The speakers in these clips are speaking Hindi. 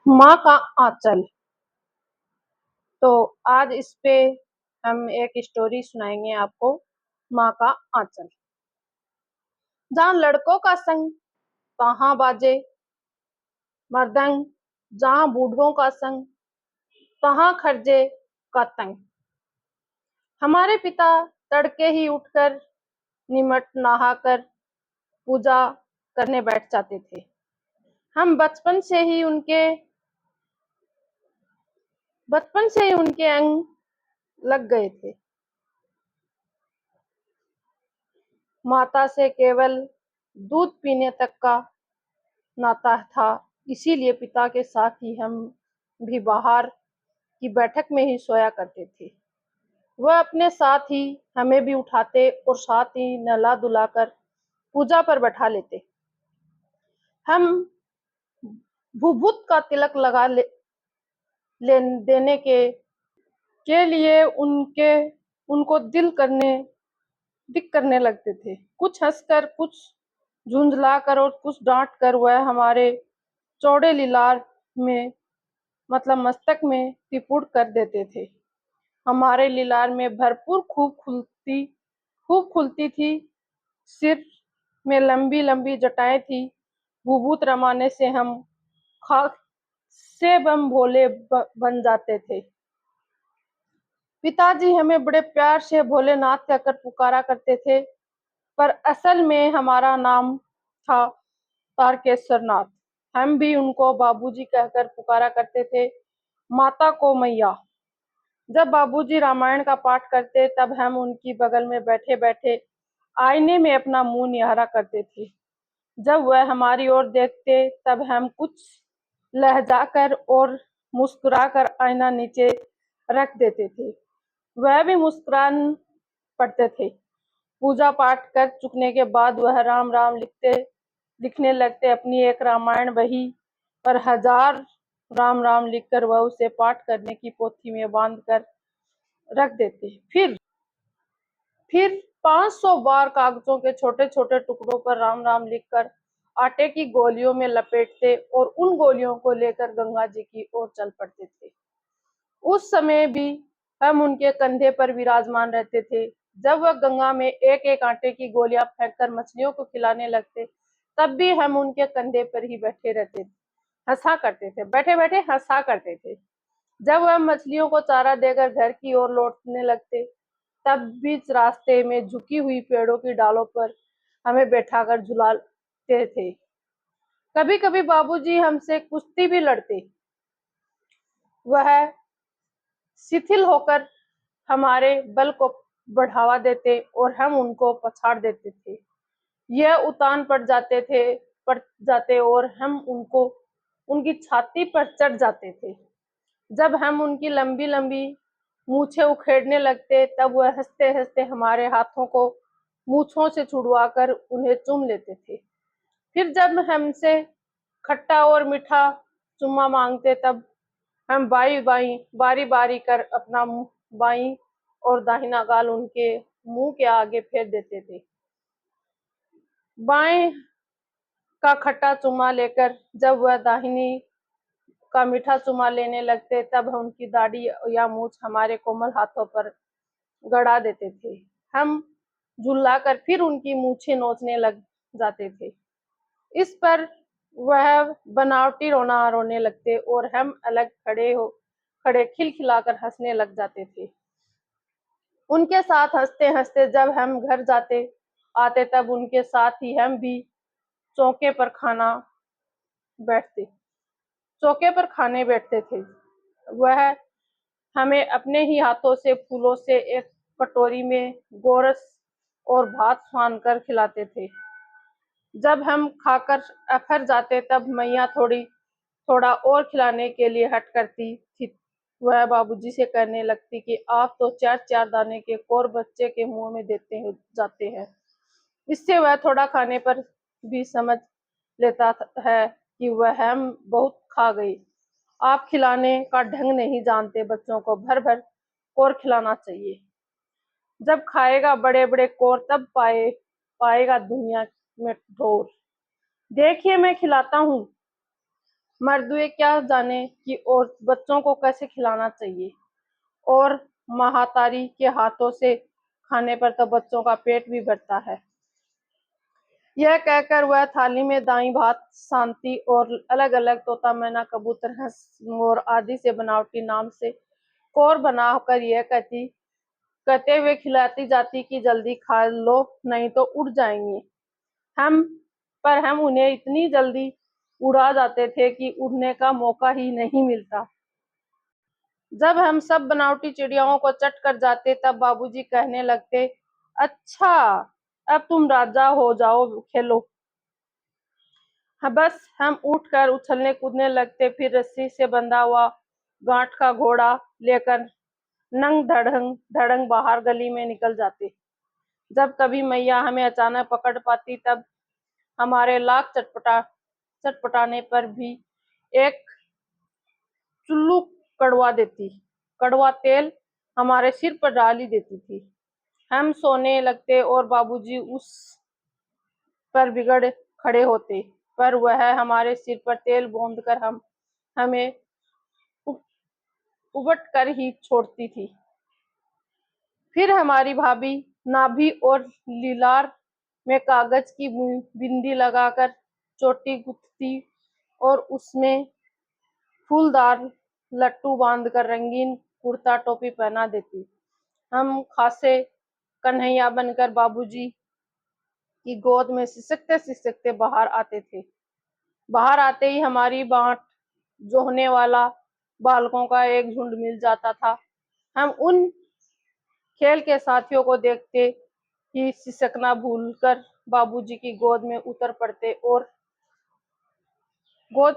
माँ का आंचल। तो आज इस पे हम एक स्टोरी सुनाएंगे आपको, माँ का आंचल। जहाँ लड़कों का संग तहाँ बाजे मर्दंग, जहाँ बूढ़ों का संग तहाँ खर्जे का तंग। हमारे पिता तड़के ही उठकर निमट नहाकर पूजा करने बैठ जाते थे। हम बचपन से ही उनके अंग लग गए थे। माता से केवल दूध पीने तक का नाता था, इसीलिए पिता के साथ ही हम भी बाहर की बैठक में ही सोया करते थे। वह अपने साथ ही हमें भी उठाते और साथ ही नहला धुलाकर पूजा पर बैठा लेते। हम भूभूत का तिलक देने के लिए उनको दिक करने लगते थे। कुछ हंसकर, कुछ झुंझलाकर और कुछ डांट कर वह हमारे चौड़े लीलार में मतलब मस्तक में तिपुड़ कर देते थे। हमारे लीलार में भरपूर खूब खुलती थी। सिर में लंबी लंबी जटाएं थी। भूभूत रमाने से हम खाक से बम भोले बन जाते थे। पिताजी हमें बड़े प्यार से भोलेनाथ कहकर पुकारा करते थे, पर असल में हमारा नाम था तारकेश्वर नाथ। हम भी उनको बाबूजी कहकर पुकारा करते थे, माता को मैया। जब बाबूजी रामायण का पाठ करते तब हम उनकी बगल में बैठे बैठे आईने में अपना मुंह निहारा करते थे। जब वह हमारी ओर देखते तब हम कुछ लहजाकर और मुस्कुराकर आईना नीचे रख देते थे। वह भी मुस्कुरान पड़ते थे। पूजा पाठ कर चुकने के बाद वह राम राम लिखने लगते। अपनी एक रामायण बही पर 1000 राम राम लिखकर वह उसे पाठ करने की पोथी में बांध कर रख देते। फिर 500 बार कागजों के छोटे छोटे टुकड़ों पर राम राम लिखकर आटे की गोलियों में लपेटते और उन गोलियों को लेकर गंगा जी की ओर चल पड़ते थे। उस समय भी हम उनके कंधे पर विराजमान रहते थे। जब वह गंगा में एक एक आटे की गोलियां फेंककर मछलियों को खिलाने लगते, तब भी हम उनके कंधे पर ही बैठे रहते थे, हंसा करते थे, बैठे बैठे हंसा करते थे। जब वह मछलियों को चारा देकर घर की ओर लौटने लगते, तब बीच रास्ते में झुकी हुई पेड़ों की डालों पर हमें बैठाकर झुलाते थे। कभी कभी बाबूजी हमसे कुश्ती भी लड़ते। वह शिथिल होकर हमारे बल को बढ़ावा देते और हम उनको पछाड़ देते थे। यह उतान पड़ जाते और हम उनकी छाती पर चढ़ जाते थे। जब हम उनकी लंबी लंबी मूछें उखेड़ने लगते, तब वह हंसते हंसते हमारे हाथों को मूछों से छुड़वाकर उन्हें चूम लेते थे। फिर जब हमसे खट्टा और मीठा चुम्मा मांगते, तब हम बारी बारी कर अपना बाई और दाहिना गाल उनके मुंह के आगे फेर देते थे। बाएं का खट्टा चुम्मा लेकर जब वह दाहिनी का मीठा चुम्मा लेने लगते, तब हम उनकी दाढ़ी या मूछ हमारे कोमल हाथों पर गड़ा देते थे। हम झुल्लाकर फिर उनकी मूछें नोचने लग जाते थे। इस पर वह बनावटी रोना रोने लगते और हम अलग खड़े खिलखिलाकर हंसने लग जाते थे। उनके साथ हंसते हंसते जब हम घर आते, तब उनके साथ ही हम भी चौके पर बैठते चौके पर खाने बैठते थे। वह हमें अपने ही हाथों से फूलों से एक कटोरी में गोरस और भात छान कर खिलाते थे। जब हम खाकर अफर जाते, तब मैया थोड़ा और खिलाने के लिए हट करती थी। वह बाबूजी से कहने लगती कि आप तो 4-4 दाने के कोर बच्चे के मुंह में जाते हैं। इससे वह थोड़ा खाने पर भी समझ लेता है कि वह हम बहुत खा गई। आप खिलाने का ढंग नहीं जानते, बच्चों को भर भर कोर खिलाना चाहिए। जब खाएगा बड़े बड़े कोर, तब पाएगा दुनिया में ढोर। देखिए मैं खिलाता हूँ, मर्दुए क्या जाने कि और बच्चों को कैसे खिलाना चाहिए, और महातारी के हाथों से खाने पर तो बच्चों का पेट भी भरता है। यह कहकर वह थाली में दाई भात, शांति और अलग अलग तोता, मैना, कबूतर, हंस, मोर आदि से बनावटी नाम से कौर बनाकर यह कहते हुए खिलाती जाती कि जल्दी खा लो नहीं तो उड़ जाएंगे। हम पर हम उन्हें इतनी जल्दी उड़ा जाते थे कि उड़ने का मौका ही नहीं मिलता। जब हम सब बनावटी चिड़ियाओं को चट कर जाते तब बाबूजी कहने लगते, अच्छा अब तुम राजा हो जाओ, खेलो। हाँ, बस हम उठकर उछलने कूदने लगते, फिर रस्सी से बंधा हुआ गांठ का घोड़ा लेकर नंग धड़ंग धड़ंग बाहर गली में निकल जाते। जब कभी मैया हमें अचानक पकड़ पाती तब हमारे लाख चटपटाने पर भी एक चुल्लू कड़वा तेल हमारे सिर पर डाल ही देती थी। हम सोने लगते और बाबूजी उस पर बिगड़ खड़े होते, पर वह हमारे सिर पर तेल बूंद कर हमें उबट कर ही छोड़ती थी। फिर हमारी भाभी नाभि और लीलार में कागज की बिंदी लगाकर चोटी गुथती और उसमें फूलदार लट्टू बांधकर रंगीन कुर्ता टोपी पहना देती। हम खासे कन्हैया बनकर बाबूजी की गोद में सिसकते सिसकते बाहर आते थे। बाहर आते ही हमारी बाट जोहने वाला बालकों का एक झुंड मिल जाता था। हम उन खेल के साथियों को देखते ही सिसकना भूलकर बाबूजी की गोद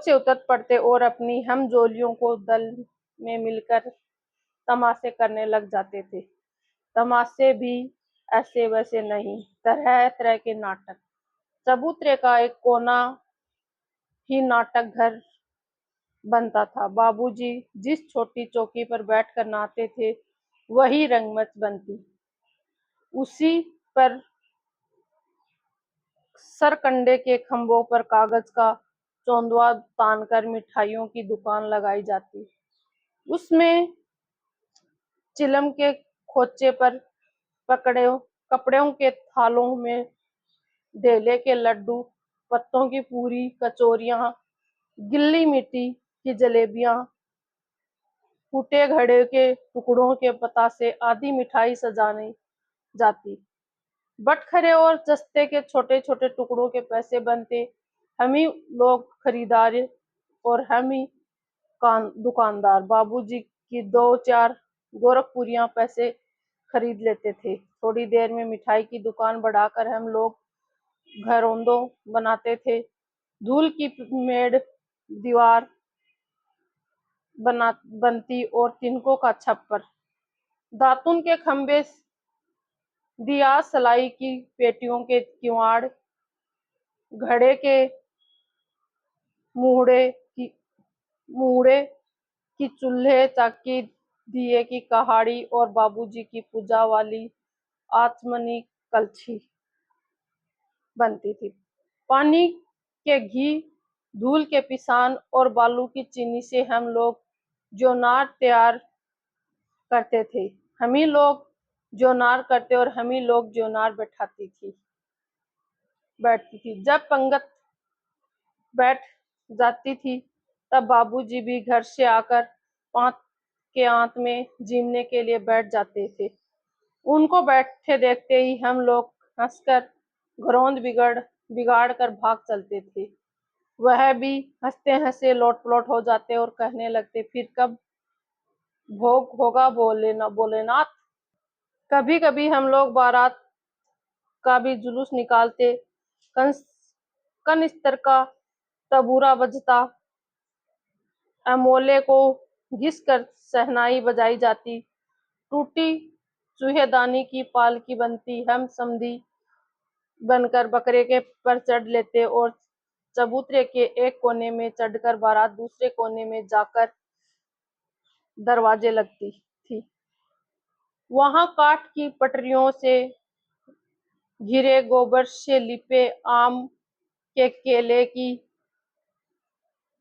से उतर पड़ते और अपनी हम जोलियों को दल में मिलकर तमाशे करने लग जाते थे। तमाशे भी ऐसे वैसे नहीं, तरह तरह के नाटक। चबूतरे का एक कोना ही नाटक घर बनता था। बाबूजी जिस छोटी चौकी पर बैठकर नहाते थे वही रंगमंच बनती। उसी पर सरकंडे के खंभों पर कागज का चौंदवा तानकर मिठाइयों की दुकान लगाई जाती। उसमें चिलम के खोचे पर पकड़े कपड़ों के थालों में ढेले के लड्डू, पत्तों की पूरी, कचौरियां, गिल्ली मिट्टी की जलेबियां, फूटे घड़े के टुकड़ों के बतासे आदि मिठाई सजानी जाती। बटखरे और जस्ते के छोटे छोटे टुकड़ों के पैसे बनते। हम ही लोग खरीदार और हम ही दुकानदार बाबूजी की दो चार गोरखपुरियां पैसे खरीद लेते थे। थोड़ी देर में मिठाई की दुकान बढ़ाकर हम लोग घरौंदों बनाते थे। धूल की मेड़ दीवार बनती और तिनकों का छप्पर, दातुन के खंबे, दिया सलाई की पेटियों के किवाड़, घड़े के मुहड़े की मुहड़े की चूल्हे, चाकी, दिए की कहाड़ी और बाबूजी की पूजा वाली आचमनी कलछी बनती थी। पानी के घी, धूल के पिसान और बालू की चीनी से हम लोग जोनार तैयार करते थे। हम ही लोग जोनार करते और हम ही लोग जोनार बैठती थी। जब पंगत बैठ जाती थी तब बाबूजी भी घर से आकर पांत के आंत में जीमने के लिए बैठ जाते थे। उनको बैठे देखते ही हम लोग हंसकर घरौंद बिगाड़ कर भाग चलते थे। वह भी हंसते हंसते लोट पोट हो जाते और कहने लगते, फिर कब भोग होगा भोलेनाथ। कभी कभी हम लोग बारात का भी जुलूस निकालते। कनिस्तर का तबूरा बजता, अमोले को घिस कर शहनाई बजाई जाती, टूटी चूहेदानी की पालकी बनती। हम समधी बनकर बकरे के पर चढ़ लेते और चबूतरे के एक कोने में चढ़कर बारात दूसरे कोने में जाकर दरवाजे लगती थी। वहां काठ की पटरियों से घिरे, गोबर से लिपे आम के केले की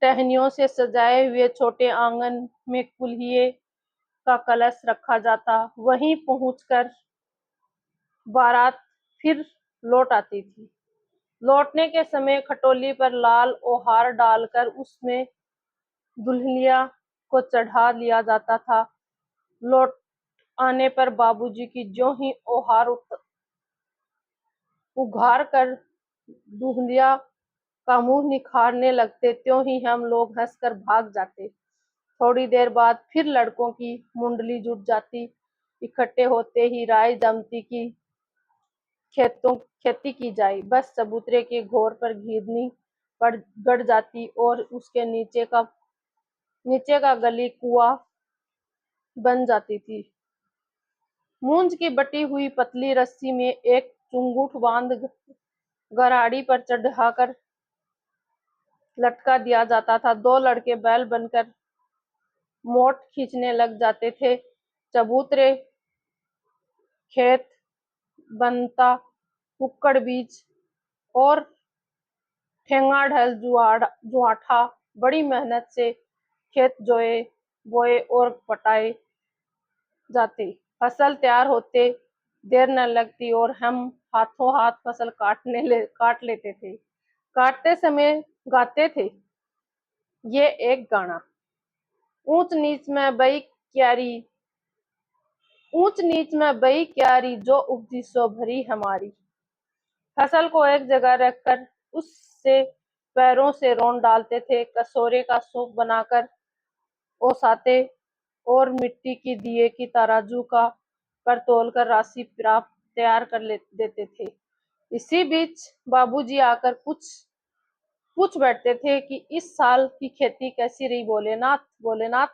टहनियों से सजाए हुए छोटे आंगन में कुल्हिए का कलश रखा जाता। वहीं पहुंचकर बारात फिर लौट आती थी। लौटने के समय खटोली पर लाल ओहार डालकर उसमें दुल्हनिया को चढ़ा लिया जाता था। लौट आने पर बाबूजी की ज्यों ही ओहार उघार कर दुल्हनिया का मुंह निखारने लगते, त्यों ही हम लोग हंसकर भाग जाते। थोड़ी देर बाद फिर लड़कों की मुंडली जुट जाती। इकट्ठे होते ही राय जमती की खेती की जाए। बस चबूतरे के घोर पर घिरनी पड़ गड़ जाती और उसके नीचे का गली कुआं बन जाती थी। मूंज की बटी हुई पतली रस्सी में एक चुंगुट बांध गराड़ी पर चढ़ाकर लटका दिया जाता था। दो लड़के बैल बनकर मोट खींचने लग जाते थे। चबूतरे, खेत बनता, कुक्कड़ बीज और ठेंगा ढल जुआठा बड़ी मेहनत से खेत बोए और पटाए जाते। फसल तैयार होते देर न लगती और हम हाथों हाथ फसल काट लेते थे। काटते समय गाते थे ये एक गाना, ऊंच नीच में बई क्यारी, ऊंच नीच में बई क्यारी, जो उपजी सो भरी हमारी। फसल को एक जगह रखकर उससे पैरों से रौंद डालते थे। कसोरे का सूप बनाकर ओसाते और मिट्टी की दिए की तराजू का पर तोलकर राशि प्राप्त तैयार कर देते थे। इसी बीच बाबूजी आकर पूछ बैठते थे कि इस साल की खेती कैसी रही भोलेनाथ। भोलेनाथ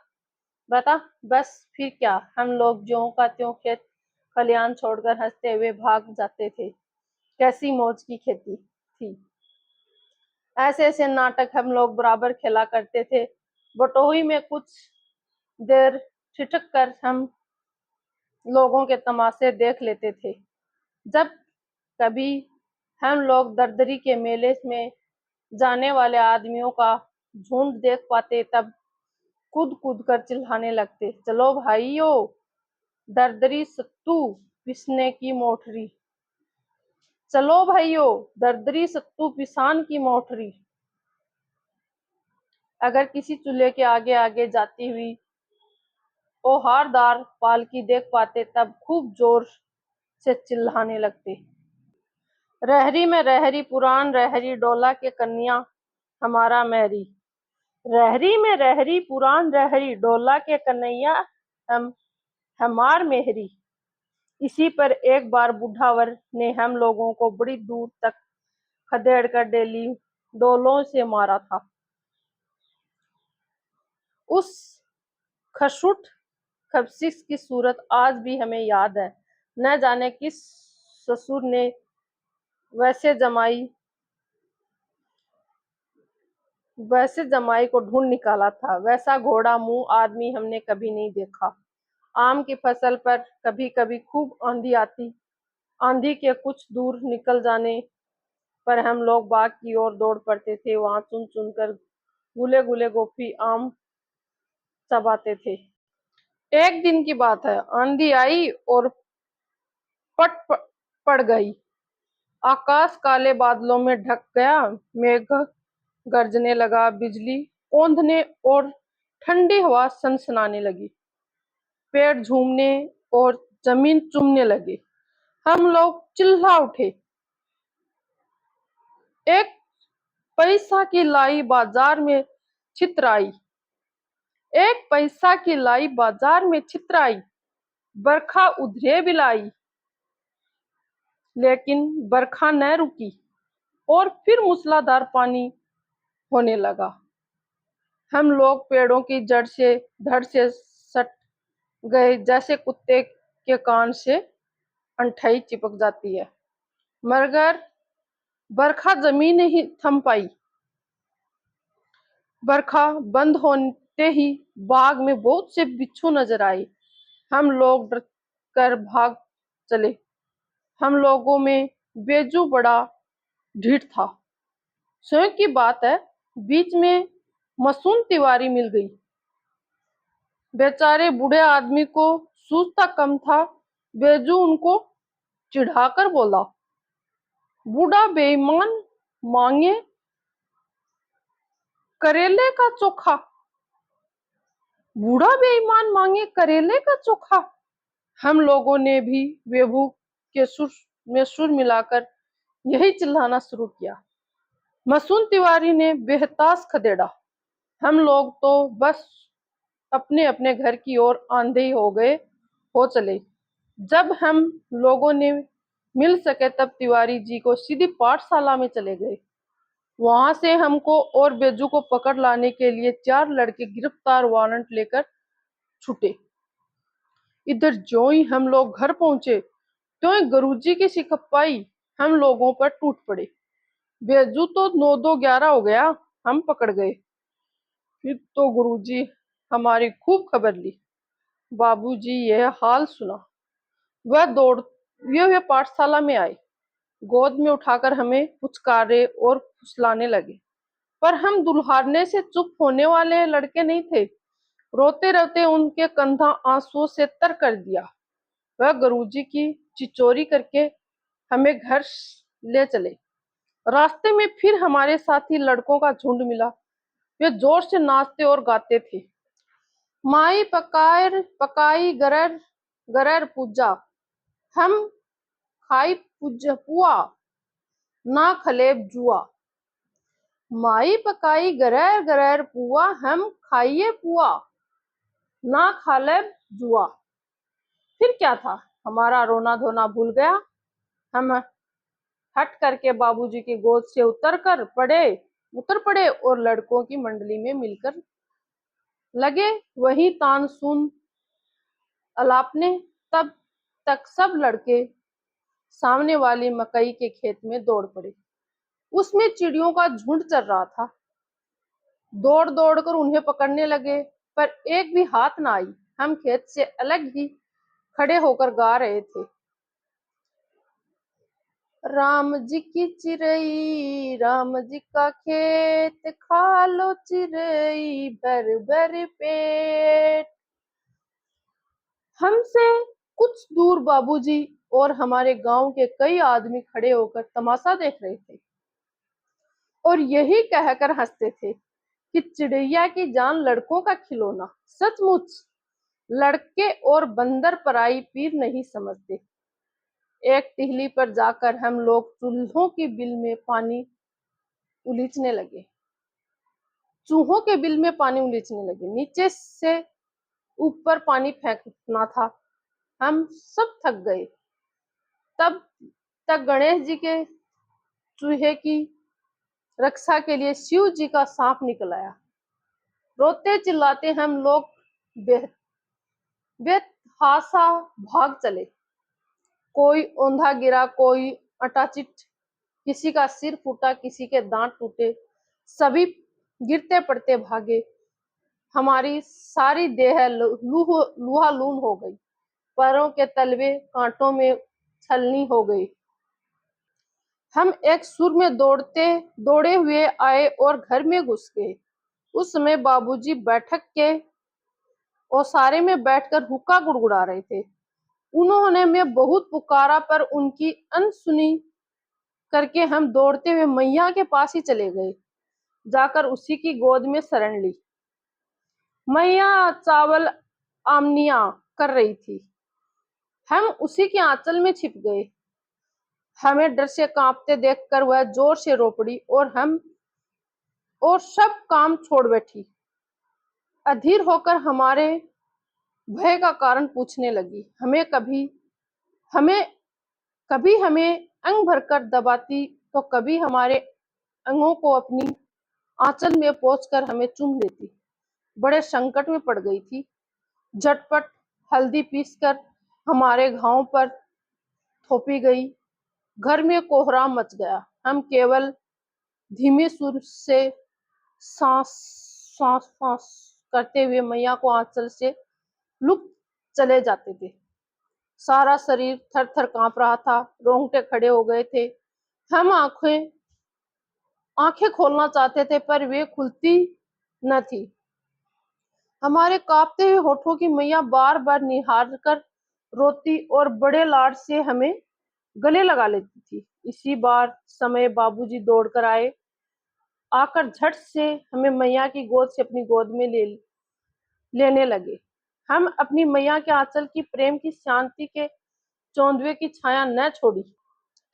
बता। बस फिर क्या, हम लोग ज्यों का त्यों खेत खलियान छोड़कर हंसते हुए भाग जाते थे। कैसी मौज की खेती थी। ऐसे ऐसे नाटक हम लोग बराबर खेला करते थे। बटोही में कुछ देर ठिठक कर हम लोगों के तमाशे देख लेते थे। जब कभी हम लोग दरदरी के मेले में जाने वाले आदमियों का झुंड देख पाते, तब कूद कूद कर चिल्लाने लगते, चलो भाइयों, दरदरी सत्तू पिसने की मोटरी, चलो भाइयों, दरदरी सत्तू पिसान की मोटरी। अगर किसी चूल्हे के आगे आगे जाती हुई ओहारदार पालकी देख पाते, तब खूब जोर से चिल्लाने लगते, रहरी में रहरी पुरान रहरी, डोला के कन्या हमारा मैरी। रहरी में रहरी पुरान रहरी, डोला के कन्हैया हमार मेहरी। इसी पर एक बार बुढ़ावर ने हम लोगों को बड़ी दूर तक खदेड़ कर डोलों से मारा था। उस खसुट खबसिस की सूरत आज भी हमें याद है। न जाने किस ससुर ने वैसे जमाई को ढूंढ निकाला था। वैसा घोड़ा मुंह आदमी हमने कभी नहीं देखा। आम की फसल पर कभी कभी खूब आंधी आती। आंधी के कुछ दूर निकल जाने पर हम लोग बाग की ओर दौड़ पड़ते थे। वहां चुन चुन कर गुले गुले गोफी आम चबाते थे। एक दिन की बात है, आंधी आई और पट पड़ गई। आकाश काले बादलों में ढक गया। मेघ गरजने लगा, बिजली औंधने और ठंडी हवा सनसनाने लगी। पेड़ झूमने और जमीन चूमने लगे। हम लोग चिल्ला उठे, एक पैसा की लाई बाजार में छितराई, एक पैसा की लाई बाजार में छितराई, बरखा उधरे बिलाई। लेकिन बरखा न रुकी और फिर मूसलाधार पानी होने लगा। हम लोग पेड़ों की जड़ से धड़ से सट गए, जैसे कुत्ते के कान से अंठाई चिपक जाती है। मगर बरखा जमीन नहीं थम पाई। बरखा बंद होते ही बाग में बहुत से बिच्छू नजर आए। हम लोग डर कर भाग चले। हम लोगों में बेजू बड़ा ढीठ था। स्वयं की बात है, बीच में मासूम तिवारी मिल गई। बेचारे बूढ़े आदमी को सूझता कम था। बेजू उनको चिढ़ाकर बोला, बूढ़ा बेईमान, मांगे करेले का चोखा। बूढ़ा बेईमान मांगे करेले का चोखा। हम लोगों ने भी बेबू के सुर में सुर मिलाकर यही चिल्लाना शुरू किया। मासूम तिवारी ने बेहताश खदेड़ा। हम लोग तो बस अपने अपने घर की ओर आंधे हो चले। जब हम लोगों ने मिल सके तब तिवारी जी को सीधी पाठशाला में चले गए। वहां से हमको और बेजू को पकड़ लाने के लिए 4 लड़के गिरफ्तार वारंट लेकर छूटे। इधर ज्यों ही हम लोग घर पहुंचे त्यों ही गुरुजी की सिखपाई हम लोगों पर टूट पड़े। बेजू तो 9 2 11 हो गया, हम पकड़ गए। फिर तो गुरुजी हमारी खूब खबर ली। बाबूजी यह हाल सुना, वह दौड़ते हुए पाठशाला में आए। गोद में उठाकर हमें पुचकारे और फुसलाने लगे, पर हम दुल्हारने से चुप होने वाले लड़के नहीं थे। रोते रोते उनके कंधा आंसुओं से तर कर दिया। वह गुरुजी की चिचोरी करके हमें घर ले चले। रास्ते में फिर हमारे साथी लड़कों का झुंड मिला। वे जोर से नाचते और गाते थे, माई पकाई गरर गरर पूजा, हम खाई पुआ, ना खलेब जुआ। माई पकाई गरर गरर पुआ, हम खाइए पुआ, ना खालेब जुआ। फिर क्या था, हमारा रोना धोना भूल गया। हम हट करके बाबूजी की गोद से उतर पड़े और लड़कों की मंडली में मिलकर लगे वही तानसून अलापने। तब तक सब लड़के सामने वाली मकई के खेत में दौड़ पड़े। उसमें चिड़ियों का झुंड चल रहा था। दौड़ दौड़ कर उन्हें पकड़ने लगे, पर एक भी हाथ ना आई। हम खेत से अलग ही खड़े होकर गा रहे थे, राम जी की चिरई राम जी का खेत, खा लो चिरई भर भर पेट। हमसे कुछ दूर बाबूजी और हमारे गांव के कई आदमी खड़े होकर तमाशा देख रहे थे और यही कहकर हंसते थे कि चिड़ैया की जान लड़कों का खिलौना। सचमुच लड़के और बंदर पराई पीर नहीं समझते। एक टिहली पर जाकर हम लोग चूल्हों की बिल में पानी उलीचने लगे। चूहों के बिल में पानी उलीचने लगे। नीचे से ऊपर पानी फेंकना था। हम सब थक गए। तब तक गणेश जी के चूहे की रक्षा के लिए शिव जी का सांप निकल आया। रोते चिल्लाते हम लोग बेतहाशा भाग चले। कोई औंधा गिरा, कोई अटाचिट, किसी का सिर फूटा, किसी के दांत टूटे। सभी गिरते पड़ते भागे। हमारी सारी देह लूहा-लून हो गई। पैरों के तलवे कांटों में छलनी हो गई। हम एक सुर में दौड़े हुए आए और घर में घुस गए। उस समय बाबूजी बैठक के ओसारे में बैठकर हुक्का गुड़गुड़ा रहे थे। उन्होंने मैं बहुत पुकारा, पर उनकी अनसुनी करके हम दौड़ते हुए मैया के पास ही चले गए। जाकर उसी की गोद में शरण ली। मैया चावल आमनिया कर रही थी। हम उसी के आंचल में छिप गए। हमें डर से कांपते देखकर वह जोर से रो पड़ी और सब काम छोड़ बैठी। अधीर होकर हमारे भय का कारण पूछने लगी। कभी हमें अंग भरकर दबाती तो कभी हमारे अंगों को अपनी आंचल में पोंछकर हमें चूम लेती। बड़े संकट में पड़ गई थी। झटपट हल्दी पीसकर हमारे घावों पर थोपी गई। घर में कोहराम मच गया। हम केवल धीमे सुर से सांस सांस करते हुए मैया को आंचल से लुप्त चले जाते थे। सारा शरीर थर थर कांप रहा था। रोंगटे खड़े हो गए थे। हम आंखें खोलना चाहते थे, पर वे खुलती न थी। हमारे कांपते हुए होठों की मैया बार बार निहार कर रोती और बड़े लाड से हमें गले लगा लेती थी। इसी बार समय बाबूजी दौड़कर आए, आकर झट से हमें मैया की गोद से अपनी गोद में लेने लगे। हम अपनी मैया के आंचल की प्रेम की शांति के चौंधवे की छाया न छोड़ी।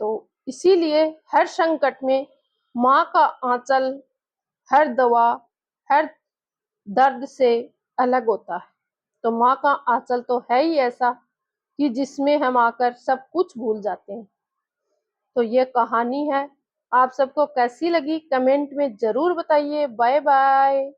तो इसीलिए हर संकट में माँ का आंचल, हर दवा, हर दर्द से अलग होता है। तो माँ का आंचल तो है ही ऐसा कि जिसमें हम आकर सब कुछ भूल जाते हैं। तो ये कहानी है। आप सबको कैसी लगी कमेंट में जरूर बताइए। Bye bye.